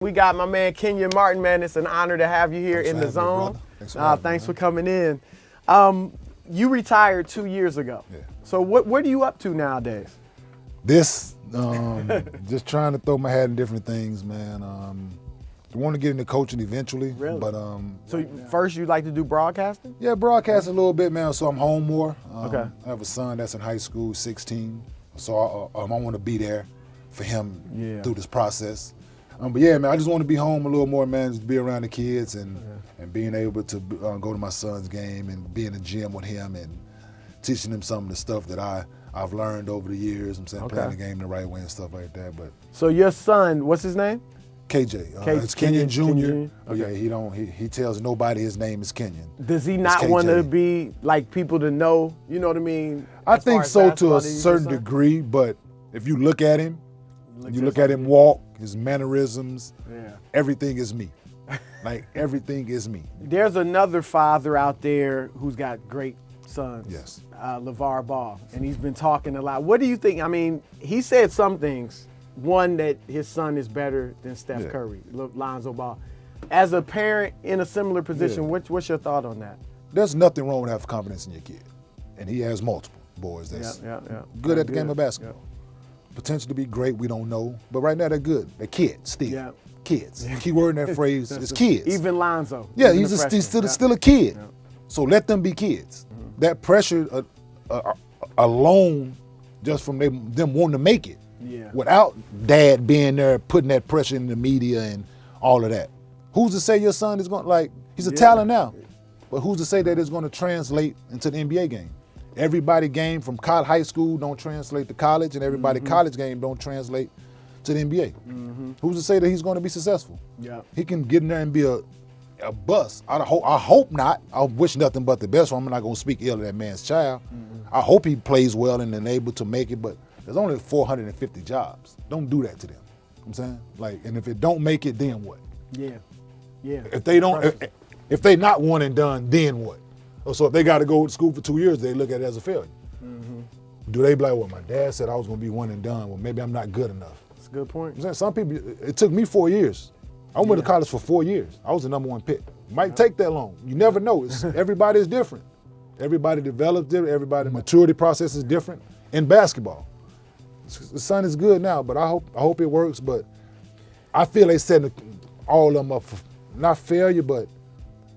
We got my man Kenyon Martin, man. It's an honor to have you here in the zone. Thanks for coming in. You retired 2 years ago. Yeah. So what are you up to nowadays? Just trying to throw my hat in different things, man. I want to get into coaching eventually. Really? But So first you like to do broadcasting? yeah, broadcasting a little bit, man. So I'm home more. Okay. I have a son that's in high school, 16. So I want to be there for him through this process. But yeah, man, I just want to be home a little more, man. Just be around the kids and being able to go to my son's game and be in the gym with him and teaching him some of the stuff that I've learned over the years. I'm saying playing the game the right way and stuff like that. But So your son, what's his name? KJ, it's Kenyon Kenyon Jr. Okay. Yeah, he tells nobody his name is Kenyon. Does he not It's want to KJ. be like people to know? You know what I mean? I As think far as so to basketball, a that he's certain concerned? degree, but if you look at him, you look just at like him you. walk, his mannerisms, Yeah. everything is me. Like everything is me. There's another father out there who's got great sons. Yes. LeVar Ball, and he's been talking a lot. What do you think? I mean, he said some things. One, that his son is better than Steph Yeah. Curry, Lonzo Ball. As a parent in a similar position, Yeah. what's your thought on that? There's nothing wrong with having confidence in your kid. And he has multiple boys that's Yeah. good at the game of basketball. Potential to be great, we don't know. But right now they're good. They're kids still. Yeah. Kids. Key word in that phrase is kids. Even Lonzo. Yeah, even he's the freshman. still a kid. Yeah. So let them be kids. That pressure alone, just from them wanting to make it, Yeah. without dad being there, putting that pressure in the media and all of that. Who's to say your son is going he's a talent now, but who's to say that it's going to translate into the NBA game? Everybody game from high school don't translate to college, and everybody college game don't translate to the NBA. Who's to say that he's going to be successful? Yeah. He can get in there and be a bust. I hope not. I wish nothing but the best for him. I'm not going to speak ill of that man's child. I hope he plays well and able to make it, but there's only 450 jobs. Don't do that to them. You know what I'm saying? Like, and if it don't make it, then what? Yeah. Yeah. If they don't, if they not one and done, then what? So if they got to go to school for 2 years, they look at it as a failure. Do they be like, well, my dad said I was going to be one and done. Well, maybe I'm not good enough. That's a good point. I'm saying some people, it took me 4 years. I went to college for 4 years. I was the #1 pick. Might take that long. You never know. Everybody is different. Everybody develops different. Everybody maturity process is different in basketball. The son is good now, but I hope it works. But I feel they setting all of them up for not failure, but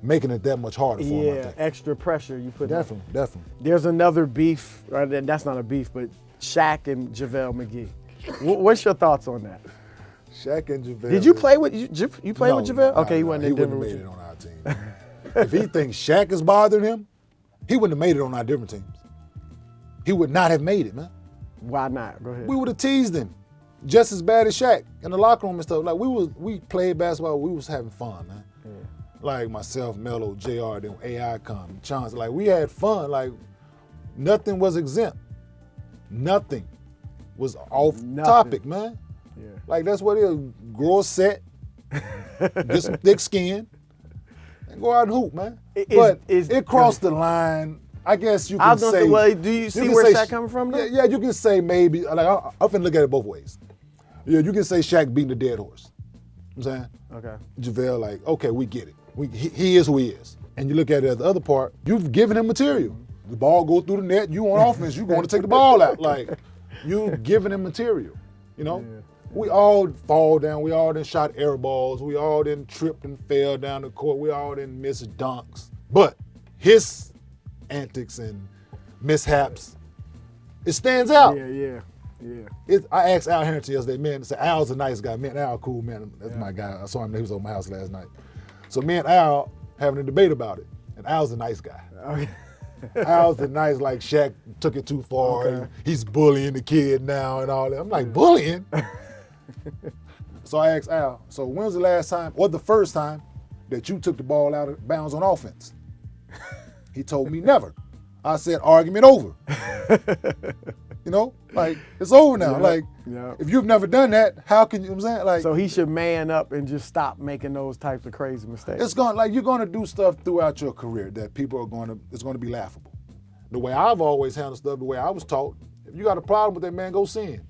making it that much harder for them. I Yeah, think. extra pressure you put. Definitely. There's another beef, right? That's not a beef, but Shaq and JaVale McGee. What's your thoughts on that? Shaq and JaVale. Did you play with you play with JaVale? No, Okay, he wasn't in wouldn't Denver have with made you. it on our team. If he thinks Shaq is bothering him, he wouldn't have made it on our different teams. He would not have made it, man. Why not? Go ahead. We would have teased him just as bad as Shaq in the locker room and stuff. Like we played basketball, we was having fun, man. Like myself, Melo, JR, then AI come, Chance. Like we had fun. Like nothing was exempt. Nothing was off topic, man. Yeah. Like that's what it is. Grow a set, get some thick skin, and go out and hoop, man. It crossed the line. I guess you can I was gonna say. say, well, do you see can where say Shaq coming from? Though? Yeah, you can say maybe. Like I'm finna look at it both ways. Yeah, you can say Shaq beating the dead horse. You know what I'm saying? Okay. JaVale, like, okay, we get it. He is who he is. And you look at it at the other part, you've given him material. The ball goes through the net, you on offense, you going to take the ball out. Like, you've given him material, you know? Yeah. We all fall down, we all done shot air balls, we all done tripped and fell down the court, we all done missed dunks. But his antics and mishaps, it stands out. Yeah. I asked Al Harrington yesterday, man, so Al's a nice guy. Man, Al cool, man. That's my guy. I saw him, he was over my house last night. So me and Al having a debate about it. And Al's a nice guy. Okay. Al's the nice, like Shaq took it too far. And he's bullying the kid now and all that. I'm like, bullying? So I asked Al, so when's the last time, or the first time, that you took the ball out of bounds on offense? He told me never. I said, argument over. You know, like, it's over now. Like, if you've never done that, how can you, know what I'm saying? Like, So he should man up and just stop making those types of crazy mistakes. it's going, like, you're going to do stuff throughout your career that people are going to, it's going to be laughable. The way I've always handled stuff, the way I was taught, if you got a problem with that, man, go see him.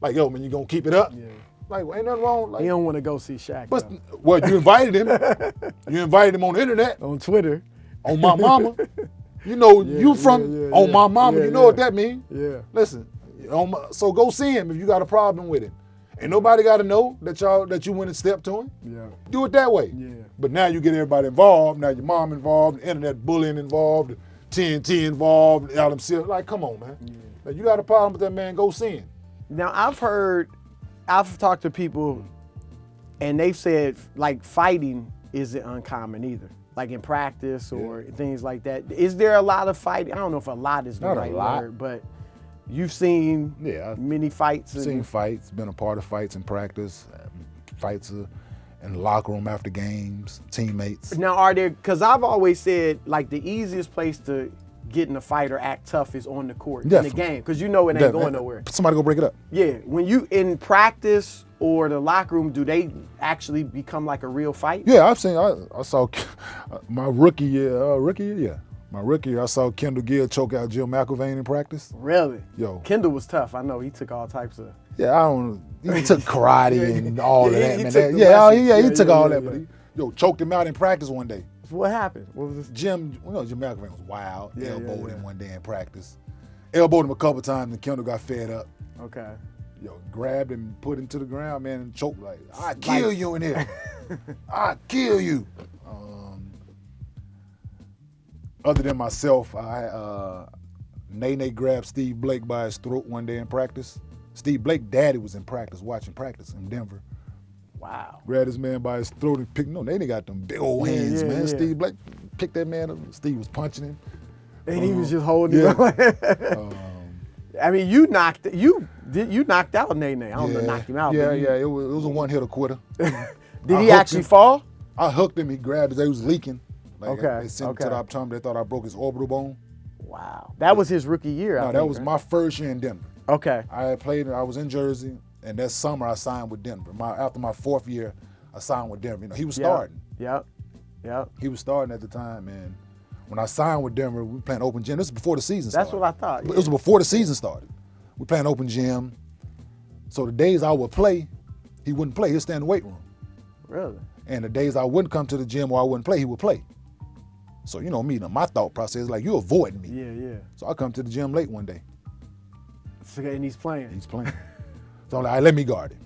Like, yo, man, you going to keep it up? Yeah. Like, ain't nothing wrong. Like, He don't want to go see Shaq. but well, you invited him. You invited him on the internet, On Twitter. on my mama. You know, you from on my mama. You know what that means. Yeah. Listen, so go see him if you got a problem with it. Ain't nobody got to know that you went and stepped to him. Yeah. Do it that way. Yeah. But now you get everybody involved. Now your mom involved, the internet bullying involved, TNT involved, Adam Silver. Like, come on, man. Yeah. Now, you got a problem with that man, go see him. Now, I've talked to people, and they've said, like, fighting isn't uncommon either. Like in practice or things like that. Is there a lot of fighting? I don't know if a lot is the right word, but you've seen many fights. Seen fights, been a part of fights in practice, fights in the locker room after games, teammates. Now, are there, because I've always said, like, the easiest place to get in a fight or act tough is on the court, in the game, because you know it ain't going nowhere. Somebody go break it up. Yeah, when you in practice or the locker room, do they actually become like a real fight? Yeah, I've seen, I saw my rookie year, my rookie year, I saw Kendall Gill choke out Jim McIlvain in practice. Really? Yo. Kendall was tough. I know he took all types of. Yeah, he took karate and all of that, man. He took all that, but he choked him out in practice one day. What happened? What was this? Jim McIlvain was wild. Elbowed him one day in practice. Elbowed him a couple times, and Kendall got fed up. Okay. Grabbed him, put him to the ground, man, and choked like, I kill you in here. I kill you. Other than myself, Nene grabbed Steve Blake by his throat one day in practice. Steve Blake's daddy was in practice, watching practice in Denver. Wow. Grabbed his man by his throat and picked, Nene got them big old hands, man. Yeah. Steve Blake picked that man up. Steve was punching him. And he was just holding him. I mean, you knocked out Nene. I don't know, knocked him out. It was a one-hitter quitter. Did he actually fall? I hooked him. He grabbed his. He was leaking. Like, okay. They sent him to the optometrist. They thought I broke his orbital bone. Wow. That was his rookie year. No, that was my first year in Denver. Okay. I was in Jersey, and that summer I signed with Denver. After my fourth year, I signed with Denver. He was starting. Yep. He was starting at the time, man. When I signed with Denver, we were playing open gym. This was before the season started. That's what I thought. Yeah. It was before the season started. We were playing open gym. So the days I would play, he wouldn't play. He'd stay in the weight room. Really? And the days I wouldn't come to the gym or I wouldn't play, he would play. So, me, my thought process is like, you avoiding me. Yeah. So I come to the gym late one day. And he's playing. So I'm like, let me guard him.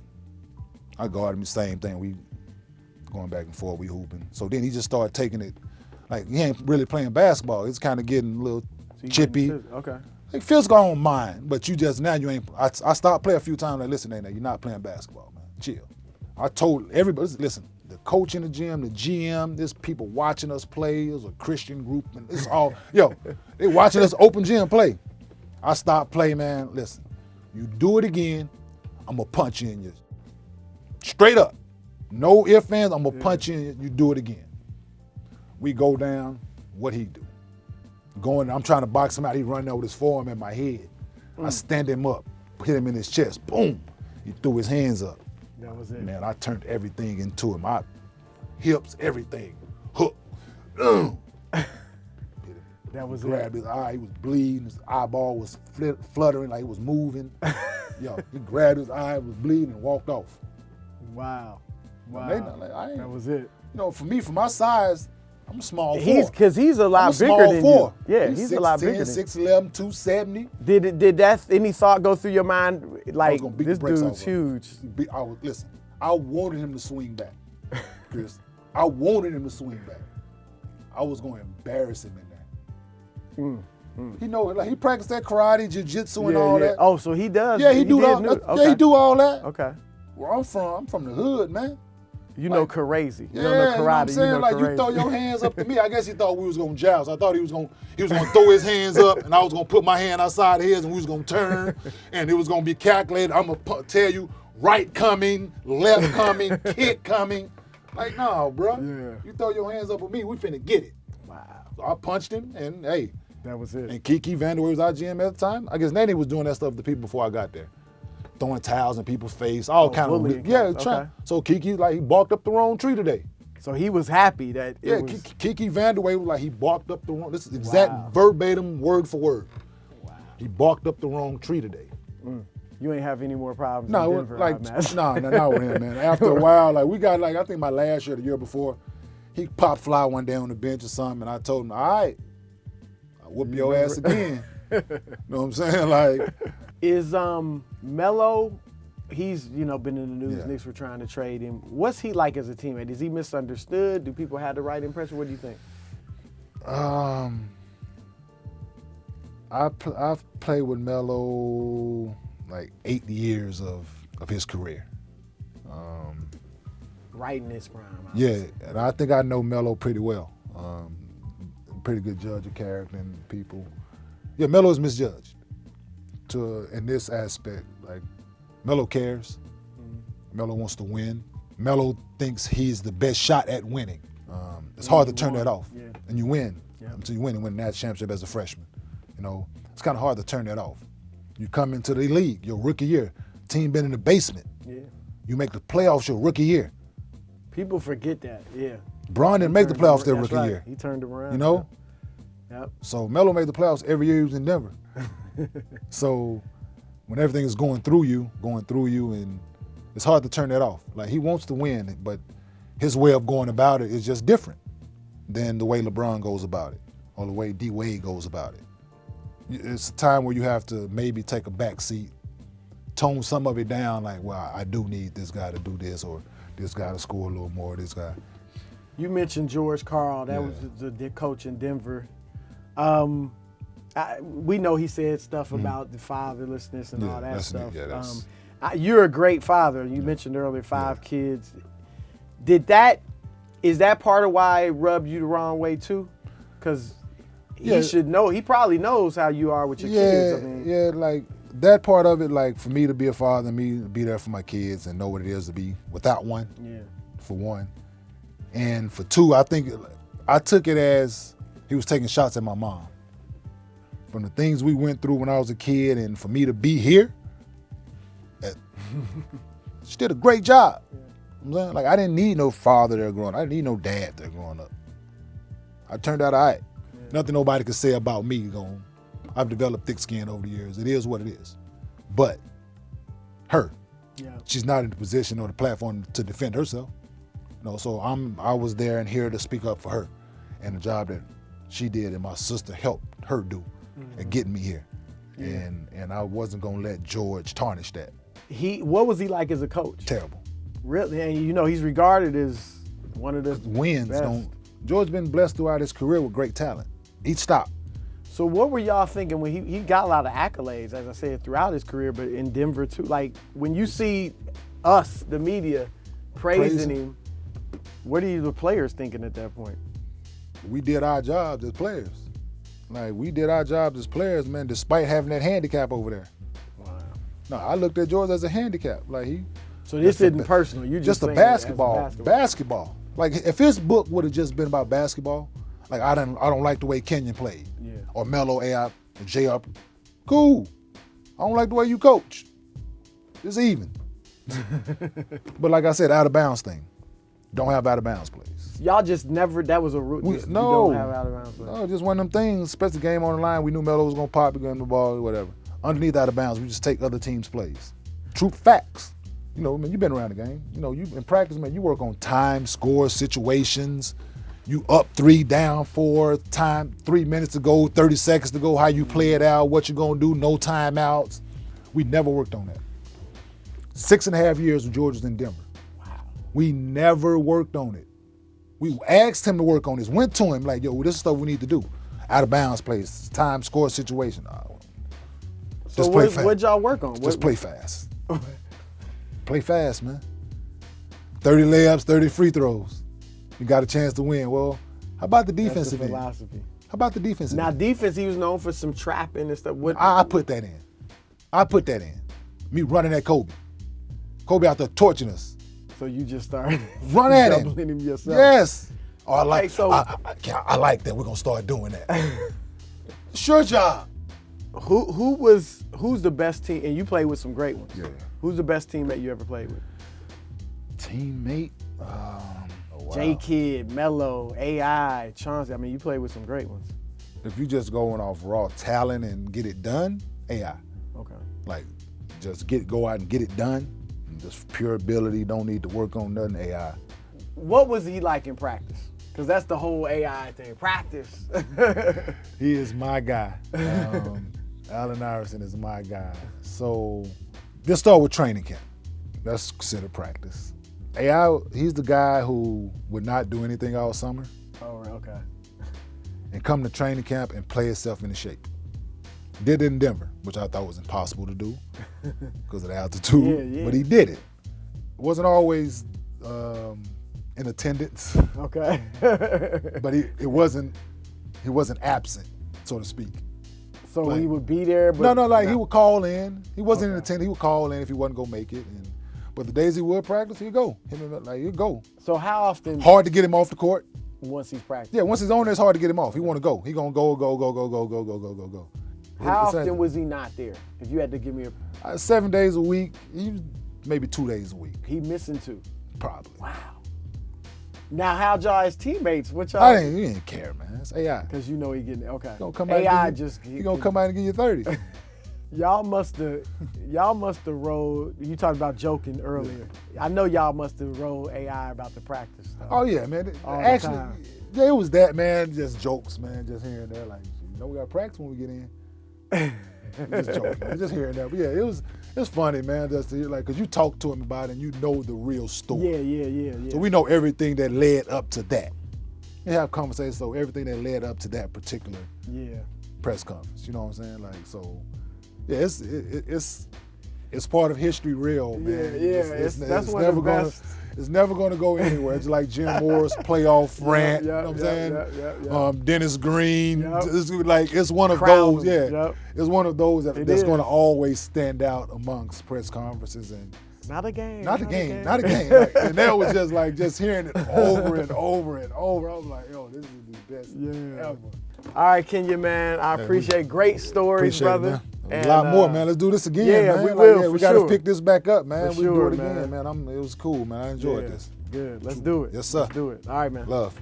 I guard him, the same thing. We going back and forth, we hooping. So then he just started taking it, like he ain't really playing basketball. It's kind of getting a little chippy. Okay. Like physical I don't mind, but you ain't. I stopped playing a few times. Like, listen, you're not playing basketball, man. Chill. I told everybody, listen, the coach in the gym, the GM, there's people watching us play. It was a Christian group, and it's all, they watching us open gym play. I stopped playing, man. Listen, you do it again, I'm gonna punch you in your, straight up. No ifs, ands, I'm gonna punch you in, you do it again. We go down, what he do? I'm trying to box him out, he running over his forearm in my head. I stand him up, hit him in his chest, boom. He threw his hands up. That was it. Man, I turned everything into him. Hips, everything. Hook. That was grabbed his eye, he was bleeding, his eyeball was fluttering like it was moving. He grabbed his eye, was bleeding, and walked off. Wow. That was it. For me, for my size, I'm a small four. Because he's a lot bigger than you. Yeah, he's a lot bigger than 6'11", 270. Did that any thought go through your mind? Like, this dude's huge. I wanted him to swing back, Chris. I wanted him to swing back. I was going to embarrass him in that. He practiced that karate, jiu-jitsu, and all that. Oh, so he does? Yeah, he do all that. Okay. Yeah, he do all that. Okay. Where I'm from the hood, man. You know crazy. You know karate. You know what I'm saying? You throw your hands up to me. I guess he thought we was gonna joust. I thought he was gonna throw his hands up, and I was gonna put my hand outside his, and we was gonna turn, and it was gonna be calculated. I'm gonna tell you right coming, left coming, kick coming. Like, no, bro. Yeah. You throw your hands up with me, we finna get it. Wow. So I punched him, and hey. That was it. And Kiki Vandeweghe was our GM at the time. I guess Nene was doing that stuff to people before I got there. Throwing towels in people's face, all kind of. Okay. So Kiki, he barked up the wrong tree today. So he was happy that it was. Kiki Vandeweghe was like, he barked up the wrong, this is exact verbatim, word for word. Wow. He barked up the wrong tree today. You ain't have any more problems No, in Denver, I like imagine. no, not with him, man. After a while, like we got like I think my last year, the year before, he popped fly one day on the bench or something, and I told him, all right, I'll whoop your ass again. You know what I'm saying? Like, Is Melo? He's been in the news. Yeah. Knicks were trying to trade him. What's he like as a teammate? Is he misunderstood? Do people have the right impression? What do you think? I've played with Melo like 8 years of his career. Right in his prime. Yeah, and I think I know Melo pretty well. Pretty good judge of character and people. Yeah, Melo is misjudged in this aspect. Like, Melo cares. Melo wants to win. Melo thinks he's the best shot at winning. It's hard to turn that off. Yeah. And you win. Yeah. Until you win and win the national championship as a freshman. It's kind of hard to turn that off. You come into the league, your rookie year, team been in the basement. Yeah. You make the playoffs your rookie year. People forget that. Yeah. Bron didn't make the playoffs their rookie right. year. He turned around. You know? Yep. So Melo made the playoffs every year he was in Denver. So when everything is going through you, and it's hard to turn that off. Like, he wants to win, but his way of going about it is just different than the way LeBron goes about it or the way D-Wade goes about it. It's a time where you have to maybe take a back seat, tone some of it down, like, well, I do need this guy to do this, or this guy to score a little more, this guy. You mentioned George Karl. That was the coach in Denver. We know he said stuff about the fatherlessness and all that stuff. You're a great father. You mentioned earlier 5 kids. Is that part of why it rubbed you the wrong way too? Because he should know. He probably knows how you are with your kids. I mean, like that part of it, like for me to be a father, me to be there for my kids and know what it is to be without one, for one. And for 2, I think I took it as he was taking shots at my mom. From the things we went through when I was a kid, and for me to be here, she did a great job. You know what I'm saying? Like, I didn't need no father there growing up. I didn't need no dad there growing up. I turned out all right. Nothing nobody could say about me. I've developed thick skin over the years. It is what it is. But her, she's not in the position or the platform to defend herself. So I was there and here to speak up for her and the job that she did and my sister helped her do and getting me here. And I wasn't gonna let George tarnish that. What was he like as a coach? Terrible. Really? And he's regarded as one of the wins best. George's been blessed throughout his career with great talent. He'd stop. So what were y'all thinking when he got a lot of accolades, as I said, throughout his career, but in Denver too? Like, when you see us, the media, praising him, what are you, the players, thinking at that point? We did our jobs as players. Like, we did our jobs as players, man, despite having that handicap over there. Wow. No, I looked at George as a handicap. Like, So this isn't personal. You just a saying basketball. Basketball. Like, if his book would have just been about basketball, like, I don't like the way Kenyon played. Yeah. Or Melo, AI, or J.R. Cool. I don't like the way you coach. It's even. But like I said, out of bounds thing. Don't have out of bounds plays. Y'all just never, that was a route. No. You don't have out of bounds plays. No, just one of them things, especially game on the line. We knew Melo was going to pop, get the ball, or whatever. Underneath out of bounds, we just take other teams' plays. True facts. Man, you've been around the game. You in practice, man, you work on time, score, situations. You up 3, down 4, time, 3 minutes to go, 30 seconds to go, how you play it out, what you're going to do, no timeouts. We never worked on that. 6.5 years when George was in Denver. Wow. We never worked on it. We asked him to work on this, went to him like, yo, this is stuff we need to do. Out of bounds plays, time, score, situation. So what'd y'all work on? Just play fast. Play fast, man. 30 layups, 30 free throws. You got a chance to win. Well, how about the defensive end? That's the philosophy. How about the defensive Now, end? defense, he was known for some trapping and stuff. I put that in. Me running at Kobe. Kobe out there torching us. So you just started Run at him. doubling him yourself. Yes. Oh, I like. So I like that. We're gonna start doing that. It's your job. Who's the best team? And you played with some great ones. Yeah. Who's the best teammate you ever played with? Teammate. Wow. J-Kid, Melo, AI, Chauncey. I mean, you played with some great ones. If you just going off raw talent and get it done, AI. Okay. Like just go out and get it done. And just pure ability, don't need to work on nothing, AI. What was he like in practice? Because that's the whole AI thing, practice. He is my guy. Allen Iverson is my guy. So let's start with training camp. That's considered practice. AI, he's the guy who would not do anything all summer. Oh, right, okay. And come to training camp and play himself into shape. Did it in Denver, which I thought was impossible to do because of the altitude, but he did it. It wasn't always in attendance. Okay. But he wasn't absent, so to speak. So like, he would be there, but he would call in. He wasn't in attendance. He would call in if he wasn't gonna make it. But the days he would practice, he'd go. He'd go. So how often? Hard to get him off the court. Once he's practicing. Yeah, once he's on there, it's hard to get him off. He want to go. He gonna go. How often was he not there? If you had to give me 7 days a week, maybe 2 days a week. He missing 2. Probably. Wow. Now, how'd y'all as teammates? What y'all? He didn't care, man. It's AI. Because you know he getting okay. He gonna come AI out just he gonna come out and give you 30. Y'all must have rolled. You talked about joking earlier. I know y'all must have rolled AI about the practice stuff. Oh yeah, man. All Actually, the time. yeah, it was that, man. Just jokes, man. Just here and there, like we got practice when we get in. Just joking, man. Just here and there. But yeah, it was funny, man. Just to hear, like, cause you talk to him about it and you know the real story. Yeah. So we know everything that led up to that. We have conversations, so everything that led up to that particular press conference. You know what I'm saying? Like, so yeah, it's part of history, real, man. That's one of the best. It's never going to go anywhere. It's like Jim Moore's playoff rant. You know what I'm saying? Dennis Green. It's one of those. Yeah, it's one of those that's going to always stand out amongst press conferences and. Not a game. Not a game. Like, and that was just hearing it over and over and over. I was like, yo, this is the best ever. All right, Kenyon, man. I appreciate great stories, brother. A lot more, man. Let's do this again, man. We will. We got to pick this back up, man. For we sure, do it again, man. It was cool, man. I enjoyed this. Good. Let's do it. Yes, sir. Let's do it. All right, man. Love.